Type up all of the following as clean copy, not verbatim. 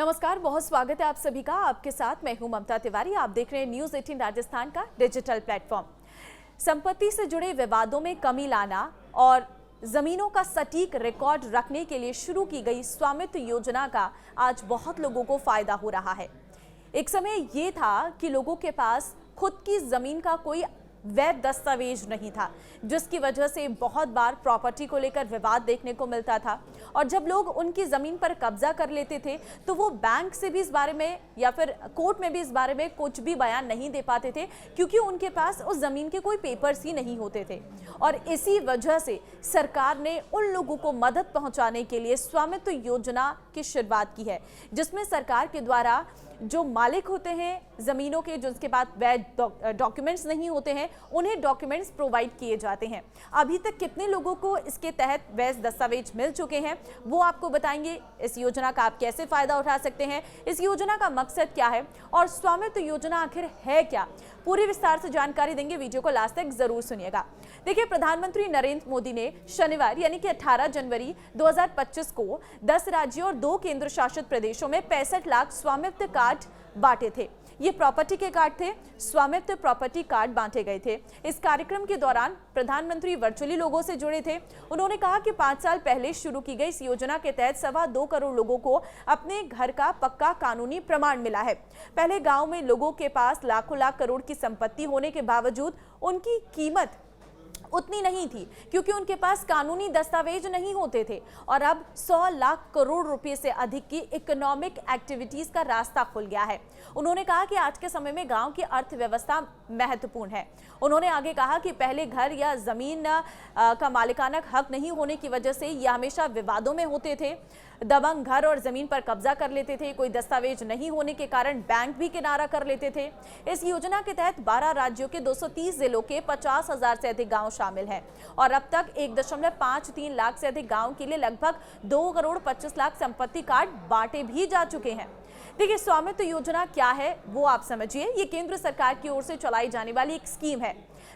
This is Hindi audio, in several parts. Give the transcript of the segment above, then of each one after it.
नमस्कार, बहुत स्वागत है आप सभी का। आपके साथ मैं हूं ममता तिवारी। आप देख रहे हैं न्यूज़ 18 राजस्थान का डिजिटल प्लेटफॉर्म। संपत्ति से जुड़े विवादों में कमी लाना और जमीनों का सटीक रिकॉर्ड रखने के लिए शुरू की गई स्वामित्व योजना का आज बहुत लोगों को फायदा हो रहा है। एक समय ये था कि लोगों के पास खुद की जमीन का कोई वैध दस्तावेज नहीं था, जिसकी वजह से बहुत बार प्रॉपर्टी को लेकर विवाद देखने को मिलता था। और जब लोग उनकी जमीन पर कब्जा कर लेते थे तो वो बैंक से भी इस बारे में या फिर कोर्ट में भी इस बारे में कुछ भी बयान नहीं दे पाते थे, क्योंकि उनके पास उस जमीन के कोई पेपर्स ही नहीं होते थे। और इसी वजह से सरकार ने उन लोगों को मदद पहुंचाने के लिए स्वामित्व योजना की शुरुआत की है, जिसमें सरकार के द्वारा जो मालिक होते हैं जमीनों के, जिसके पास वैध डॉक्यूमेंट्स नहीं होते हैं, उन्हें डॉक्यूमेंट्स प्रोवाइड किए जाते हैं। अभी तक कितने लोगों को इसके तहत वैध दस्तावेज मिल चुके हैं वो आपको बताएंगे। इस योजना का आप कैसे फायदा उठा सकते हैं, इस योजना का मकसद क्या है और स्वामित्व योजना आखिर है क्या, पूरी विस्तार से जानकारी देंगे। वीडियो को लास्ट तक जरूर सुनिएगा। देखिए, प्रधानमंत्री नरेंद्र मोदी ने शनिवार यानी कि 18 जनवरी 2025 को 10 राज्यों और 2 केंद्र शासित प्रदेशों में 65 लाख स्वामित्व कार्ड बांटे थे। ये प्रॉपर्टी के कार्ड थे, स्वामित्व प्रॉपर्टी कार्ड बांटे गए थे। इस कार्यक्रम के दौरान प्रधानमंत्री वर्चुअली लोगों से जुड़े थे। उन्होंने कहा कि 5 साल पहले शुरू की गई इस योजना के तहत 2.25 करोड़ लोगों को अपने घर का पक्का कानूनी प्रमाण मिला है। पहले गांव में लोगों के पास लाखों लाख करोड़ की संपत्ति होने के बावजूद उनकी कीमत उतनी नहीं थी, क्योंकि उनके पास कानूनी दस्तावेज नहीं होते थे। और अब 100 लाख करोड़ रुपए से अधिक की इकोनॉमिक एक्टिविटीज का रास्ता खुल गया है। उन्होंने कहा कि आज के समय में गांव की अर्थव्यवस्था महत्वपूर्ण है। उन्होंने आगे कहा कि पहले घर या जमीन का मालिकाना हक नहीं होने की वजह से ये हमेशा विवादों में होते थे। दबंग घर और जमीन पर कब्जा कर लेते थे, कोई दस्तावेज नहीं होने के कारण बैंक भी किनारा कर लेते थे। इस योजना के तहत 12 राज्यों के 230 जिलों के 50,000 से अधिक गांव शामिल हैं और अब तक 1.53 लाख से अधिक गांव के लिए लगभग 2 करोड़ 25 लाख संपत्ति कार्ड बांटे भी जा चुके हैं। देखिए, स्वामित्व योजना क्या है वो आप समझिए। ये केंद्र सरकार की ओर से चलाई जाने वाली एक स्कीम है।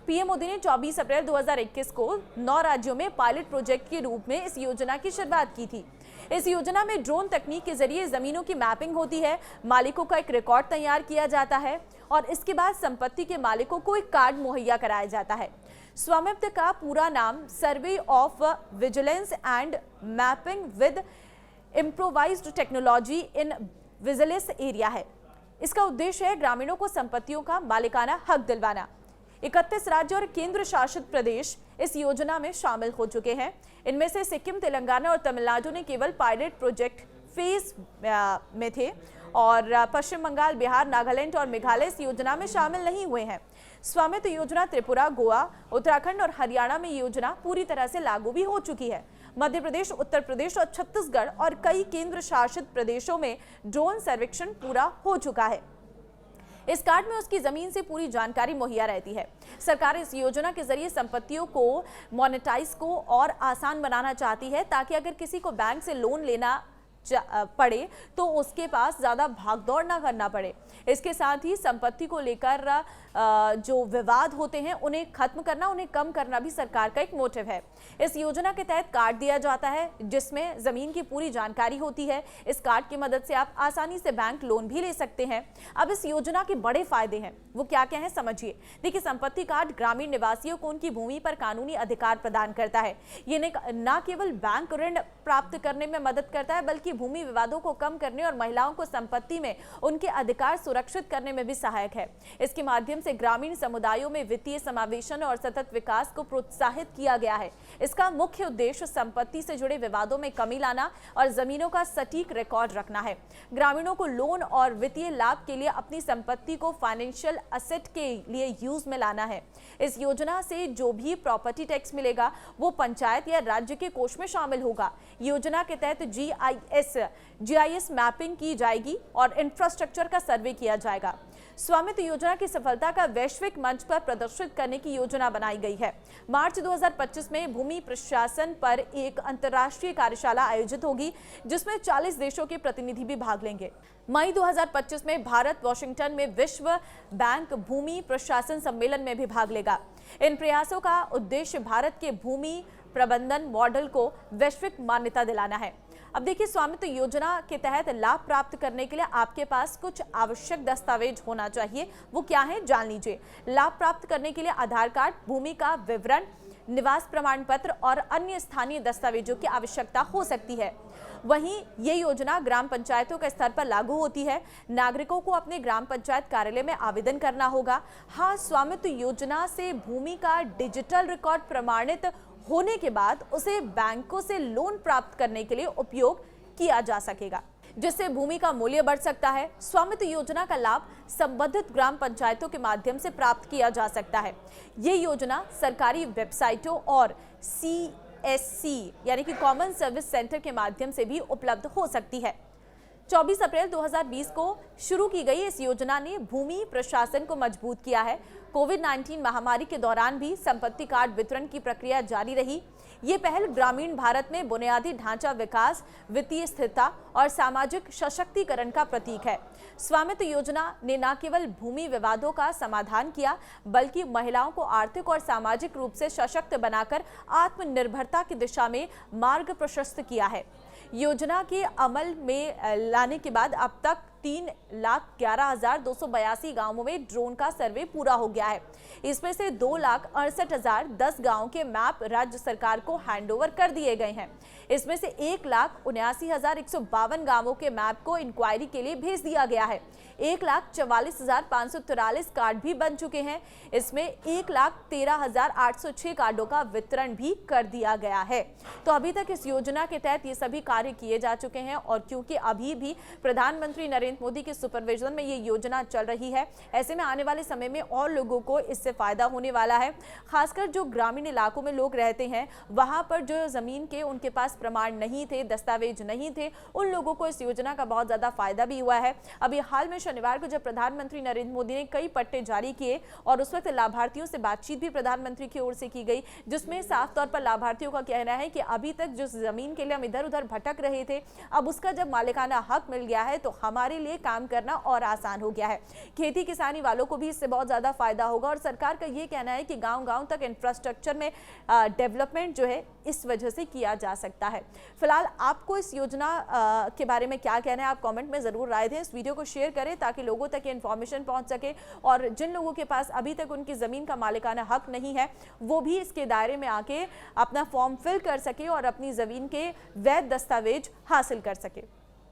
पीएम मोदी ने 24 अप्रैल 2021 को 9 राज्यों में पायलट प्रोजेक्ट के रूप में इस योजना की शुरुआत की थी। इस योजना में ड्रोन तकनीक के जरिए जमीनों की मैपिंग होती है, मालिकों का एक रिकॉर्ड तैयार किया जाता है और इसके बाद संपत्ति के मालिकों को एक कार्ड मुहैया कराया जाता है। स्वामित्व का पूरा नाम survey of vigilance and mapping with improvised technology in vigilance area है। इसका उद्देश्य है ग्रामीणों को संपत्तियों का मालिकाना हक दिलवाना। 31 राज्य और केंद्र शासित प्रदेश इस योजना में शामिल हो चुके हैं। इनमें से सिक्किम, तेलंगाना और तमिलनाडु ने केवल पायलट प्रोजेक्ट फेज में थे और पश्चिम बंगाल, बिहार, नागालैंड और मेघालय इस योजना में शामिल नहीं हुए हैं। स्वामित्व योजना त्रिपुरा, गोवा, उत्तराखंड और हरियाणा में योजना पूरी तरह से लागू भी हो चुकी है। मध्य प्रदेश, उत्तर प्रदेश और छत्तीसगढ़ और कई केंद्र शासित प्रदेशों में ड्रोन सर्वेक्षण पूरा हो चुका है। इस कार्ड में उसकी जमीन से पूरी जानकारी मुहैया रहती है। सरकार इस योजना के जरिए संपत्तियों को मोनेटाइज को और आसान बनाना चाहती है, ताकि अगर किसी को बैंक से लोन लेना पड़े तो उसके पास ज्यादा भागदौड़ ना करना पड़े। इसके साथ ही संपत्ति को लेकर जो विवाद होते हैं उन्हें खत्म करना, उन्हें कम करना भी सरकार का एक मोटिव है। इस योजना के तहत कार्ड दिया जाता है जिसमें जमीन की पूरी जानकारी होती है। इस कार्ड की मदद से आप आसानी से बैंक लोन भी ले सकते हैं। अब इस योजना के बड़े फायदे हैं, वो क्या क्या हैं समझिए। देखिए, संपत्ति कार्ड ग्रामीण निवासियों को उनकी भूमि पर कानूनी अधिकार प्रदान करता है। ये न केवल बैंक ऋण प्राप्त करने में मदद करता है, बल्कि भूमि विवादों को कम करने और महिलाओं को संपत्ति में उनके अधिकार सुरक्षित करने में भी सहायक है। इसके माध्यम से ग्रामीण समुदायों में वित्तीय समावेशन और सतत विकास को प्रोत्साहित किया गया है। इसका मुख्य उद्देश्य संपत्ति से जुड़े विवादों में कमी लाना और जमीनों का सटीक रिकॉर्ड रखना है। ग्रामीणों को लोन और वित्तीय लाभ के लिए अपनी संपत्ति को फाइनेंशियल एसेट के लिए यूज में लाना है। इस योजना से जो भी प्रॉपर्टी टैक्स मिलेगा वो पंचायत या राज्य के कोष में शामिल होगा। योजना के तहत जीआईएस मैपिंग की जाएगी और इंफ्रास्ट्रक्चर का सर्वे किया जाएगा। स्वामित्व योजना की सफलता का वैश्विक मंच पर प्रदर्शित करने की योजना बनाई गई है। मार्च 2025 में भूमि प्रशासन पर एक अंतर्राष्ट्रीय कार्यशाला आयोजित होगी, जिसमें 40 देशों के प्रतिनिधि भी भाग लेंगे। मई 2025 में भारत वाशिंगटन में विश्व बैंक भूमि प्रशासन सम्मेलन में भी भाग लेगा। इन प्रयासों का उद्देश्य भारत के भूमि प्रबंधन मॉडल को वैश्विक मान्यता दिलाना है। अब देखिए, स्वामित्व योजना के तहत लाभ प्राप्त करने के लिए आपके पास कुछ आवश्यक दस्तावेज होना चाहिए। वो क्या है, जान लीजिए। लाभ प्राप्त करने के लिए आधार कार्ड, भूमि का विवरण, निवास प्रमाण पत्र और अन्य स्थानीय दस्तावेजों की आवश्यकता हो सकती है। वहीं ये योजना ग्राम पंचायतों के स्तर पर लागू होती है। नागरिकों को अपने ग्राम पंचायत कार्यालय में आवेदन करना होगा। हाँ, स्वामित्व योजना से भूमि का डिजिटल रिकॉर्ड प्रमाणित होने के बाद उसे बैंकों से लोन प्राप्त करने के लिए उपयोग किया जा सकेगा, जिससे भूमि का मूल्य बढ़ सकता है। स्वामित्व योजना का लाभ संबंधित ग्राम पंचायतों के माध्यम से प्राप्त किया जा सकता है। ये योजना सरकारी वेबसाइटों और CSC यानी कि कॉमन सर्विस सेंटर के माध्यम से भी उपलब्ध हो सकती है। 24 अप्रैल 2020 को शुरू की गई इस योजना ने भूमि प्रशासन को मजबूत किया है। कोविड-19 महामारी के दौरान भी संपत्ति कार्ड वितरण की प्रक्रिया जारी रही। ये पहल ग्रामीण भारत में बुनियादी ढांचा विकास, वित्तीय स्थिरता और सामाजिक सशक्तिकरण का प्रतीक है। स्वामित्व योजना ने न केवल भूमि विवादों का समाधान किया, बल्कि महिलाओं को आर्थिक और सामाजिक रूप से सशक्त बनाकर आत्मनिर्भरता की दिशा में मार्ग प्रशस्त किया है। योजना के अमल में लाने के बाद अब तक 3,11,282 गांवों में ड्रोन का सर्वे पूरा हो गया है। इसमें से 2,68,010 गांवों के मैप राज्य सरकार को हैंडओवर कर दिए गए हैं। इसमें से 1,79,152 गांवों के मैप को इंक्वायरी के लिए भेज दिया गया है। 1,44,543 कार्ड भी बन चुके हैं। इसमें 1,13,806 कार्डों का वितरण भी कर दिया गया है। तो अभी तक इस योजना के तहत ये सभी कार्य किए जा चुके हैं और क्योंकि अभी भी प्रधानमंत्री नरेंद्र मोदी के सुपरविजन में ये योजना चल रही है, ऐसे में आने वाले समय में और लोगों को इससे फायदा होने वाला है। खासकर जो ग्रामीण इलाकों में लोग रहते हैं, वहां पर जो जमीन के उनके पास प्रमाण नहीं थे, दस्तावेज नहीं थे, उन लोगों को इस योजना का बहुत ज्यादा फायदा भी हुआ है। अभी हाल में शनिवार को जब प्रधानमंत्री नरेंद्र मोदी ने कई पट्टे जारी किए और उस वक्त लाभार्थियों से बातचीत भी प्रधानमंत्री की ओर से की गई, जिसमें साफ तौर पर लाभार्थियों का कहना है कि अभी तक जिस जमीन के लिए हम इधर उधर भटक रहे थे, अब उसका जब मालिकाना हक मिल गया है तो हमारे लिए काम करना और आसान हो गया है। खेती किसानी वालों को भी इससे बहुत ज्यादा फायदा होगा और सरकार का ये कहना है कि गांव-गांव तक इंफ्रास्ट्रक्चर में डेवलपमेंट जो है इस वजह से किया जा सकता है। फिलहाल आपको इस योजना के बारे में क्या कहना है, आप कमेंट में जरूर राय दें। इस वीडियो को शेयर करें ताकि लोगों तक ये इन्फॉर्मेशन पहुंच सके और जिन लोगों के पास अभी तक उनकी जमीन का मालिकाना हक नहीं है, वो भी इसके दायरे में आके अपना फॉर्म फिल कर सके और अपनी जमीन के वैध दस्तावेज हासिल कर सके।